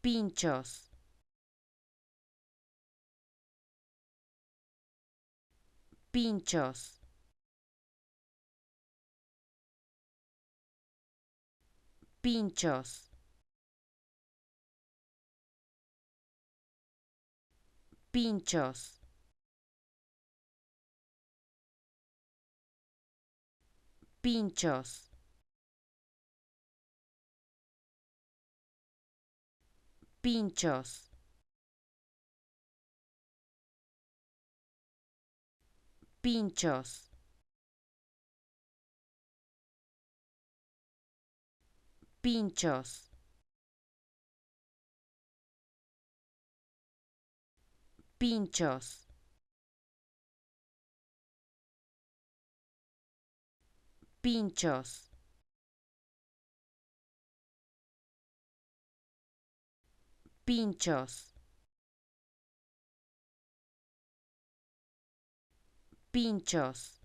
pinchos, pinchos, pinchos, pinchos, pinchos, pinchos, pinchos, pinchos, pinchos, pinchos, pinchos, pinchos.